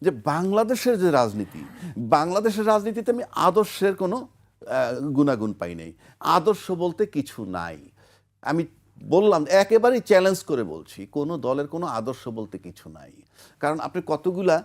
যে বাংলাদেশের রাজনীতিতে আমি আদর্শের কোনো গুণাগুণ পাই নাই। আদর্শ বলতে কিছু নাই। আমি বললাম, একেবারেই চ্যালেঞ্জ করে বলছি, কোনো দলের কোনো আদর্শ বলতে কিছু নাই। কারণ আপনি কতগুলা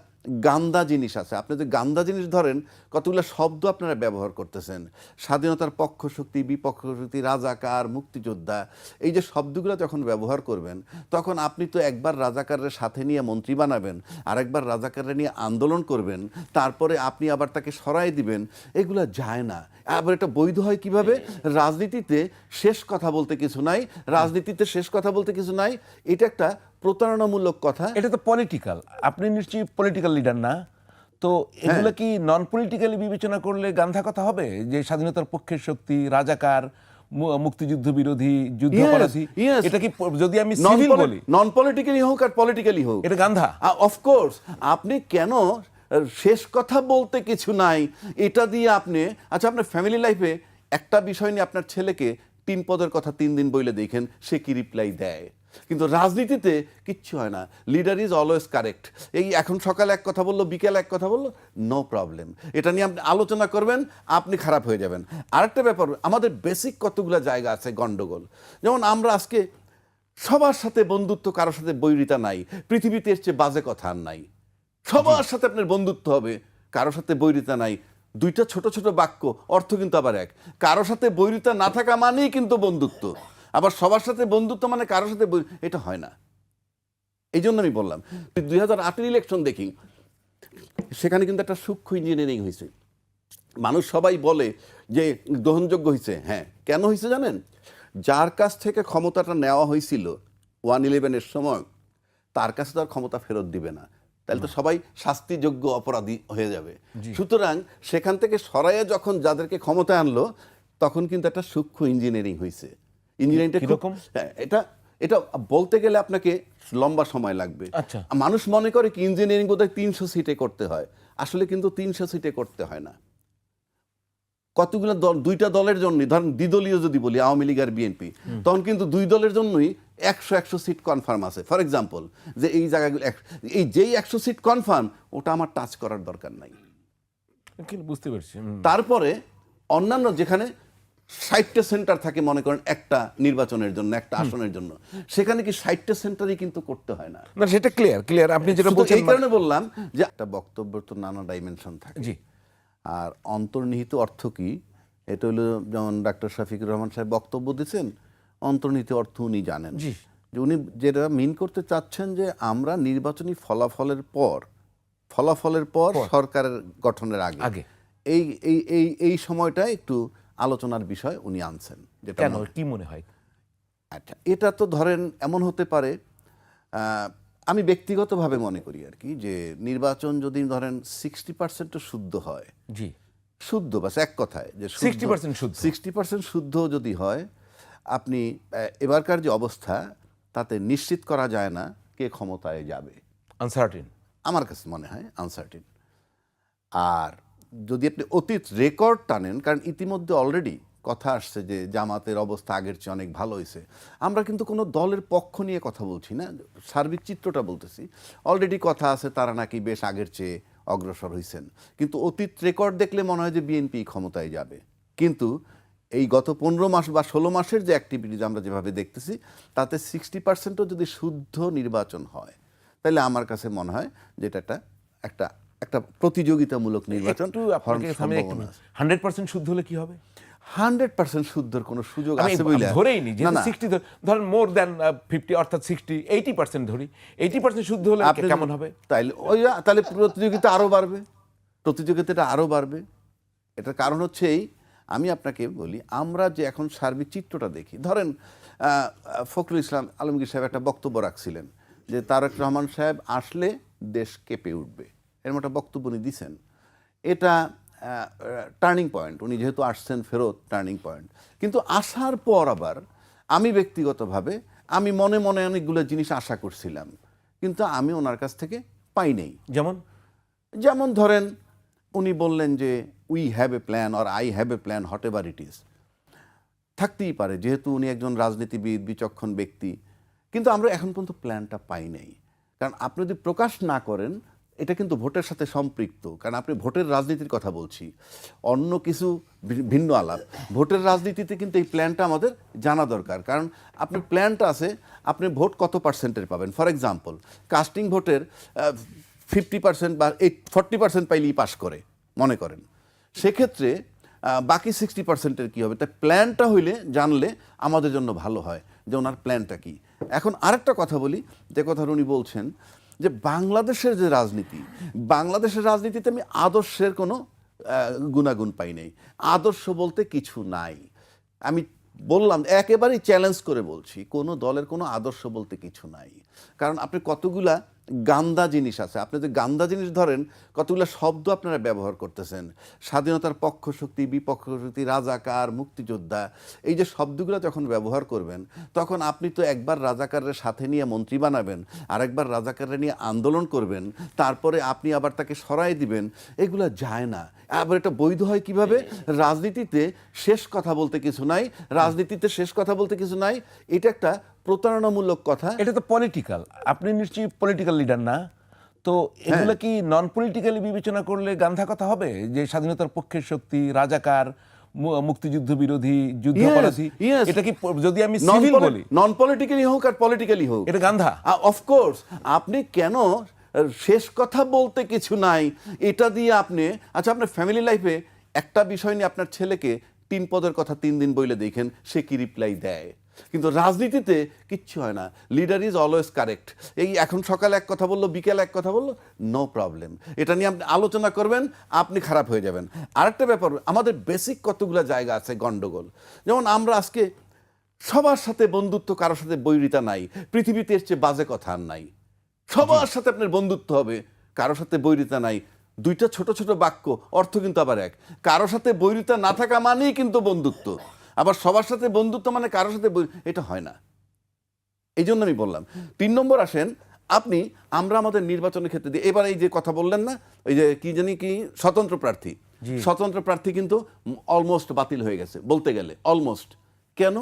গান্দা জিনিস আছে, আপনি যদি গান্দা জিনিস ধরেন, কতগুলো শব্দ আপনারা ব্যবহার করতেছেন, স্বাধীনতার পক্ষ শক্তি, বিপক্ষ শক্তি, রাজাকার, মুক্তিযোদ্ধা, এই যে শব্দগুলো যখন ব্যবহার করবেন, তখন আপনি তো একবার রাজাকারের সাথে নিয়ে মন্ত্রী বানাবেন, আরেকবার রাজাকাররা নিয়ে আন্দোলন করবেন, তারপরে আপনি আবার তাকে সরাই দিবেন। এগুলো যায় না। আবার এটা বৈধ হয় কিভাবে? রাজনীতিতে শেষ কথা বলতে কিছু নাই, রাজনীতিতে শেষ কথা বলতে কিছু নাই, এটা একটা প্রতারণামূলক কথা। এটা তো পলিটিক্যাল, আপনি নিশ্চয়ই পলিটিক্যাল লিডার না, তো এগুলো কি নন পলিটিক্যালি বিবেচনা করলে গান্ধা কথা হবে? যে স্বাধীনতার পক্ষের শক্তি, রাজাকার, মুক্তিযুদ্ধ বিরোধী, যুদ্ধাপরাধী, এটা কি যদি আমি সিভিল বলি, নন পলিটিক্যালি হোক আর পলিটিক্যালি হোক, এটা গান্ধা? অফকোর্স। আপনি কেন শেষ কথা বলতে কিছু নাই এটা দিয়ে আপনি, আচ্ছা, আপনার ফ্যামিলি লাইফে একটা বিষয় নিয়ে আপনার ছেলেকে 3 পদের কথা 3 দিন বইলে দেখেন সে কি রিপ্লাই দেয়। কিন্তু রাজনীতিতে কিচ্ছু হয় না। Leader is always correct. এই এখন সকালে এক কথা বললো, বিকেলে এক কথা বললো, নো প্রবলেম। এটা নিয়ে আপনি আলোচনা করবেন, আপনি খারাপ হয়ে যাবেন। আরেকটা ব্যাপার, আমাদের বেসিক কতগুলো জায়গা আছে গন্ডগোল। যেমন আমরা আজকে সবার সাথে বন্ধুত্ব, কারোর সাথে বৈরিতা নাই। পৃথিবীতে এর চেয়ে বাজে কথা আর নাই। সবার সাথে আপনার বন্ধুত্ব হবে, কারোর সাথে বৈরিতা নাই। দুইটা ছোট ছোট বাক্য, অর্থ কিন্তু আবার এক। কারোর সাথে বৈরিতা না থাকা মানেই কিন্তু বন্ধুত্ব, আবার সবার সাথে বন্ধুত্ব মানে কারোর সাথে এটা হয় না। এই জন্য আমি বললাম 2008 ইলেকশন দেখি, সেখানে কিন্তু একটা সূক্ষ্ম ইঞ্জিনিয়ারিং হয়েছে। মানুষ সবাই বলে যে গ্রহণযোগ্য হয়েছে। হ্যাঁ, কেন হয়েছে জানেন? যার কাছ থেকে ক্ষমতাটা নেওয়া হয়েছিল 1/11-এর সময়, তার কাছে তার ক্ষমতা ফেরত দিবে না, তাহলে তো সবাই শাস্তিযোগ্য অপরাধী হয়ে যাবে। সুতরাং সেখান থেকে সরাইয়ে যখন যাদেরকে ক্ষমতা আনলো, তখন কিন্তু একটা সূক্ষ্ম ইঞ্জিনিয়ারিং হয়েছে। ইঞ্জিনিয়ারিংটা কিরকম? এটা এটা বলতে গেলে আপনাকে লম্বা সময় লাগবে। আচ্ছা। মানুষ মনে করে কি ইঞ্জিনিয়ারিং বোধহয় 300 সিটে করতে হয়, আসলে কিন্তু 300 সিটে করতে হয় না। কতগুলো দল, দুইটা দলের জন্যই, ধরেন দ্বিদলীয় যদি বলি, আওয়ামী লীগ আর বিএনপি, তখন কিন্তু দুই দলের জন্যই 100 সিট কনফার্ম আছে। ফর এক্সাম্পল, যে এই জায়গাগুলো, এই যেই 100 সিট কনফার্ম, ওটা আমার টাচ করার দরকার নাই। বুঝতে পারছি। তারপরে অন্যান্য যেখানে 60টা সেন্টার থাকে, মনে করেন একটা নির্বাচনের জন্য, একটা আসনের জন্য, সেখানে কি 60টা সেন্টারই কিন্তু করতে হয় না। না, সেটা ক্লিয়ার। আপনি যেটা বলছেন, এই কারণে বললাম যে একটা বক্তব্য তো নানা ডাইমেনশন থাকে। জি। আর অন্তর্নিহিত অর্থ কি, এটা হলো, যেমন ডাক্তার শফিকুর রহমান সাহেব বক্তব্য দিচ্ছেন, অন্তর্নিহিত অর্থ উনি জানেন। জি। যে উনি যেটা মিন করতে চাচ্ছেন, যে আমরা নির্বাচনী ফলাফলের পর সরকারের গঠনের আগে এই এই এই এই সময়টা একটু আলোচনার বিষয় উনি আনছেন। যেটা কেন, কি মনে হয়? আচ্ছা, এটা তো ধরেন এমন হতে পারে, আমি ব্যক্তিগতভাবে মনে করি আর কি, যে নির্বাচন যদি ধরেন 60% শুদ্ধ হয়, জি, শুদ্ধ, বাস এক কথায় যে 60% শুদ্ধ, 60% শুদ্ধ যদি হয়, আপনি এবারকার যে অবস্থা, তাতে নিশ্চিত করা যায় না কে ক্ষমতায় যাবে। আনসার্টিন, আমার কাছে মনে হয় আনসার্টিন। আর যদি আপনি অতীত রেকর্ড টানেন, কারণ ইতিমধ্যে অলরেডি কথা আসছে যে জামাতের অবস্থা আগের চেয়ে অনেক ভালো হয়েছে। আমরা কিন্তু কোনো দলের পক্ষ নিয়ে কথা বলছি না, সার্বিক চিত্রটা বলতেছি। অলরেডি কথা আছে তারা নাকি বেশ আগের চেয়ে অগ্রসর হয়েছেন, কিন্তু অতীত রেকর্ড দেখলে মনে হয় যে বিএনপি ক্ষমতায় যাবে। কিন্তু এই গত 15 মাস বা 16 মাসের যে অ্যাক্টিভিটিজ আমরা যেভাবে দেখতেছি, তাতে 60%ও যদি শুদ্ধ নির্বাচন হয়, তাহলে আমার কাছে মনে হয় যে এটা একটা একটা প্রতিযোগিতামূলক নির্বাচন। 100% শুদ্ধ হলে কি হবে? 100% শুদ্ধর কোনো সুযোগ আছে বলে ধরেই নি, যে 60 ধরেন, মোর দ্যান 50, অর্থাৎ 80% ধরি, 80% শুদ্ধ হলে কেমন হবে? তাহলে প্রতিযোগিতা প্রতিযোগিতাটা আরো বাড়বে। এটার কারণ হচ্ছে এই, আমি আপনাকে বলি, আমরা যে এখন সার্বিক চিত্রটা দেখি, ধরেন ফখরুল ইসলাম আলমগীর সাহেব একটা বক্তব্য রাখছিলেন যে তারেক রহমান সাহেব আসলে দেশ কেঁপে উঠবে, এরকম একটা বক্তব্য উনি দিছেন। এটা টার্নিং পয়েন্ট, উনি যেহেতু আসছেন ফেরত, টার্নিং পয়েন্ট। কিন্তু আসার পর আবার আমি ব্যক্তিগতভাবে আমি মনে মনে অনেকগুলো জিনিস আশা করছিলাম, কিন্তু আমি ওনার কাছ থেকে পাই নাই। যেমন ধরেন, উনি বললেন যে we have a plan, or I have a plan, what ever it is. থাকতেই পারে, যেহেতু উনি একজন রাজনীতিবিদ, বিচক্ষণ ব্যক্তি, কিন্তু আমরা এখন পর্যন্ত প্ল্যানটা পাই নাই। কারণ আপনি যদি প্রকাশ না করেন, এটা কিন্তু ভোটের সাথে সম্পৃক্ত, কারণ আপনি ভোটের রাজনীতির কথা বলছি, অন্য কিছু ভিন্ন আলাপ। ভোটের রাজনীতিতে কিন্তু এই প্ল্যানটা আমাদের জানা দরকার, কারণ আপনার প্ল্যানটা আছে আপনি ভোট কত পার্সেন্টের পাবেন। ফর এক্সাম্পল, কাস্টিং ভোটের 50% বা 40% পাইলেই পাস করে মনে করেন, সেক্ষেত্রে বাকি 60%-এর কী হবে? তাই প্ল্যানটা হইলে জানলে আমাদের জন্য ভালো হয় যে ওনার প্ল্যানটা কি। এখন আরেকটা কথা বলি, যে কথা উনি বলছেন যে বাংলাদেশের যে রাজনীতি, বাংলাদেশের রাজনীতিতে আমি আদর্শের কোনো গুণাগুণ পাই নাই। আদর্শ বলতে কিছু নাই। আমি বললাম, একেবারেই চ্যালেঞ্জ করে বলছি, কোনো দলের কোনো আদর্শ বলতে কিছু নাই। কারণ আপনি কতগুলা গান্দা জিনিস আছে, আপনি যে গান্দা জিনিস ধরেন, কতগুলো শব্দ আপনারা ব্যবহার করতেছেন, স্বাধীনতার পক্ষ শক্তি, বিপক্ষ শক্তি, রাজাকার, মুক্তিযোদ্ধা, এই যে শব্দগুলো যখন ব্যবহার করবেন, তখন আপনি তো একবার রাজাকারের সাথে নিয়ে মন্ত্রী বানাবেন, আরেকবার রাজাকারের নিয়ে আন্দোলন করবেন, তারপরে আপনি আবার তাকে সরাই দিবেন, এগুলো যায় না। আবার এটা বৈধ হয় কিভাবে? রাজনীতিতে শেষ কথা বলতে কিছু নাই, রাজনীতিতে শেষ কথা বলতে কিছু নাই, এটা একটা প্রতারণামূলক কথা। এটা তো পলিটিক্যাল, আপনি নিশ্চয়ই পলিটিক্যাল লিডার না, তো এগুলো কি নন পলিটিক্যালি বিবেচনা করলে গান্ধা কথা হবে? যে স্বাধীনতার পক্ষের শক্তি, রাজাকার, মুক্তিযুদ্ধ বিরোধী, যুদ্ধাপরাধী, এটা কি যদি আমি সিভিল বলি, নন পলিটিক্যালি হোক আর পলিটিক্যালি হোক, এটা গান্ধা? অফকোর্স। আপনি কেন শেষ কথা বলতে কিছু নাই এটা দিয়ে আপনি, আচ্ছা আপনার ফ্যামিলি লাইফে একটা বিষয় নিয়ে আপনার ছেলেকে 3 পদের কথা 3 দিন বইলে দেখেন সে কি রিপ্লাই দেয়। কিন্তু রাজনীতিতে কিচ্ছু হয় না, লিডার ইজ অলওয়েজ কারেক্ট। এই এখন সকালে এক কথা বললো, বিকেলে এক কথা বললো, নো প্রবলেম, এটা নিয়ে আপনি আলোচনা করবেন, আপনি খারাপ হয়ে যাবেন। আরেকটা ব্যাপার, আমাদের বেসিক কতগুলো জায়গা আছে গন্ডগোল। যেমন আমরা আজকে সবার সাথে বন্ধুত্ব, কারোর সাথে বৈরিতা নাই, পৃথিবীতে এর চেয়ে বাজে কথা আর নাই। সবার সাথে আপনার বন্ধুত্ব হবে, কারোর সাথে বৈরিতা নাই। দুইটা ছোট ছোট বাক্য, অর্থ কিন্তু আবার এক। কারোর সাথে বৈরিতা না থাকা মানেই কিন্তু বন্ধুত্ব, আবার সবার সাথে বন্ধুত্ব মানে কারোর সাথে এটা হয় না। এই জন্য আমি বললাম। 3 নম্বর আসেন, আপনি আমরা আমাদের নির্বাচনের ক্ষেত্রে দিয়ে এবার এই যে কথা বললেন না, ওই যে কি জানি কি স্বতন্ত্র প্রার্থী, স্বতন্ত্র প্রার্থী কিন্তু অলমোস্ট বাতিল হয়ে গেছে বলতে গেলে, অলমোস্ট। কেন?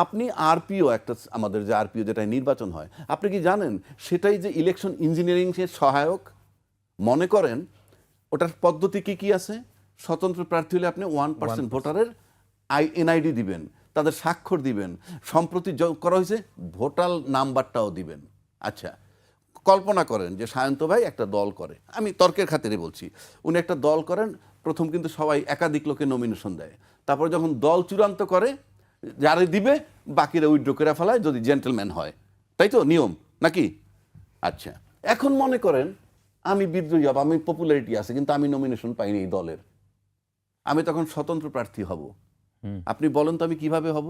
আপনি আরপিও, একটা আমাদের যে আরপিও যেটা নির্বাচন হয়, আপনি কি জানেন সেটাই যে ইলেকশন ইঞ্জিনিয়ারিং এর সহায়ক? মনে করেন ওটার পদ্ধতি কি কি আছে? স্বতন্ত্র প্রার্থী হলে আপনি 1% ভোটারের এনআইডি দিবেন, তাদের স্বাক্ষর দিবেন, সম্প্রতি করা হয়েছে ভোটার নাম্বারটাও দিবেন। আচ্ছা, কল্পনা করেন যে সায়ন্ত ভাই একটা দল করে, আমি তর্কের খাতিরে বলছি, উনি একটা দল করেন, প্রথম কিন্তু সবাই একাধিক লোকে নমিনেশন দেয়, তারপর যখন দল চূড়ান্ত করে, যারে দিবে বাকিরা উইথড্র করে ফেলায় যদি জেন্টলম্যান হয়, তাই তো নিয়ম নাকি? আচ্ছা, এখন মনে করেন আমি বিদ্রোহী হব, আমি পপুলারিটি আছে কিন্তু আমি নমিনেশন পাইনি এই দলের, আমি তখন স্বতন্ত্র প্রার্থী হব। আপনি বলেন তো আমি কিভাবে হব?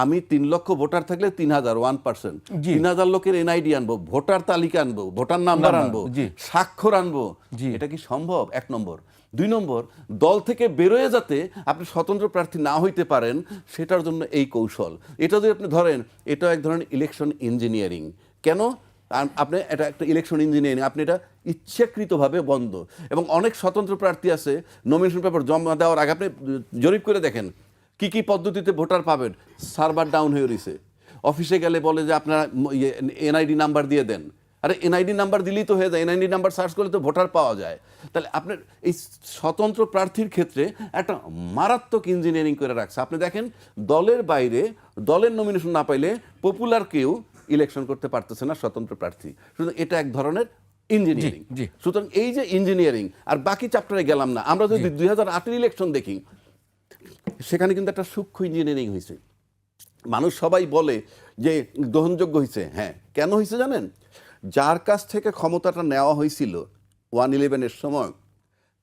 আমি 3 লক্ষ ভোটার থাকলে 3000, 1%, 3000 লোকের এনআইডি আনবো, ভোটার তালিকা আনবো, ভোটার নাম্বার আনবো, স্বাক্ষর আনবো। এটা কি সম্ভব? 1 নম্বর। 2 নম্বর, দল থেকে বেরোয় যাতে আপনি স্বতন্ত্র প্রার্থী না হইতে পারেন সেটার জন্য এই কৌশল। এটা যদি আপনি ধরেন, এটা এক ধরনের ইলেকশন ইঞ্জিনিয়ারিং। কেন? আপনি এটা একটা ইলেকশন ইঞ্জিনিয়ারিং, আপনি এটা ইচ্ছাকৃতভাবে বন্ধ। এবং অনেক স্বতন্ত্র প্রার্থী আছে, নমিনেশন পেপার জমা দেওয়ার আগে আপনি জরিপ করে দেখেন কি কি পদ্ধতিতে ভোটার পাবেন, সার্ভার ডাউন হয়ে রয়েছে। অফিসে গেলে বলে যে আপনারা এনআইডি নাম্বার দিয়ে দেন। আরে এনআইডি নাম্বার দিলেই তো হয়ে যায়, এনআইডি নাম্বার সার্চ করলে তো ভোটার পাওয়া যায়। তাহলে আপনার এই স্বতন্ত্র প্রার্থীর ক্ষেত্রে একটা মারাত্মক ইঞ্জিনিয়ারিং করে রাখছে। আপনি দেখেন দলের বাইরে, দলের নমিনেশন না পাইলে পপুলার কেউ ইলেকশন করতে পারতেছে না স্বতন্ত্র প্রার্থী। সুতরাং এটা এক ধরনের ইঞ্জিনিয়ারিং। সুতরাং এই যে ইঞ্জিনিয়ারিং, আর বাকি চ্যাপ্টারে গেলাম না, আমরা যদি 2008-এর ইলেকশন দেখি, সেখানে কিন্তু একটা সূক্ষ্ম ইঞ্জিনিয়ারিং হয়েছে। মানুষ সবাই বলে যে গ্রহণযোগ্য হয়েছে। হ্যাঁ, কেন হয়েছে জানেন? যার কাছ থেকে ক্ষমতাটা নেওয়া হয়েছিল 111-এর সময়,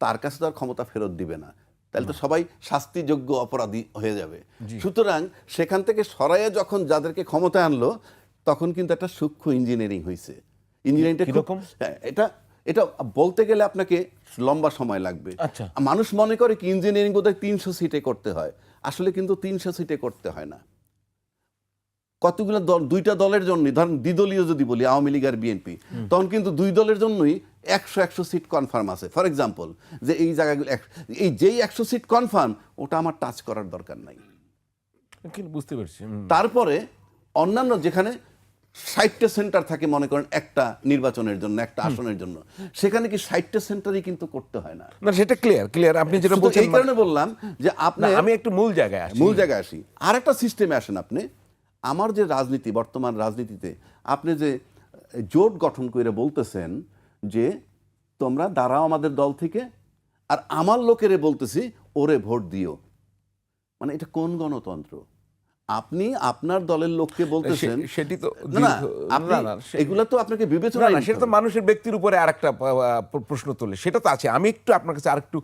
তার কাছে তো আর ক্ষমতা ফেরত দিবে না, তাহলে তো সবাই শাস্তিযোগ্য অপরাধী হয়ে যাবে। সুতরাং সেখান থেকে সরাইয়ে যখন যাদেরকে ক্ষমতা আনলো, তখন কিন্তু একটা সূক্ষ্ম ইঞ্জিনিয়ারিং হয়েছে। ইঞ্জিনিয়ারিংটা কিরকম? এটা এটা বলতে গেলে আপনাকে লম্বা সময় লাগবে। আচ্ছা, মানুষ মনে করে কি ইঞ্জিনিয়ারিং বোধহয় 300 সিটে করতে হয়, আসলে কিন্তু 300 সিটে করতে হয় না। কতগুলো দল, 2টা দলের জন্য, ধরেন দ্বিদলীয় যদি বলি, আওয়ামী লীগ আর বিএনপি, তখন কিন্তু 2 দলের জন্যই 100 সিট কনফার্ম আছে। ফর এক্সাম্পল, যে এই জায়গাগুলো, এই যেই 100 সিট কনফার্ম, ওটা আমার টাচ করার দরকার নাই। বুঝতে পারছি। তারপরে অন্যান্য যেখানে 60টা সেন্টার থাকে মনে করেন একটা নির্বাচনের জন্য, একটা আসনের জন্য, সেখানে কি 60টা সেন্টারই কিন্তু করতে হয় না। না সেটা ক্লিয়ার আপনি যেটা শুধু বলছেন এই কারণে বললাম যে আপনি না, আমি একটু মূল জায়গায় আসি। মূল জায়গায় আসি, আর একটা সিস্টেমে আসেন আপনি। আমার যে রাজনীতি, বর্তমান রাজনীতিতে আপনি যে জোট গঠন করে বলতেছেন যে তোমরা দাঁড়াও আমাদের দল থেকে, আর আমার লোকেরে বলতেছি ওরে ভোট দিও, মানে এটা কোন গণতন্ত্র? আপনি আপনার দলের লোককে বলতেছেন, সেটি তো না আপনি এগুলা তো আপনাকে বিবেচনা সেটা তো মানুষের ব্যক্তির উপরে আরেকটা প্রশ্ন তোলে, সেটা তো আছে। আমি একটু আপনার কাছে আরেকটু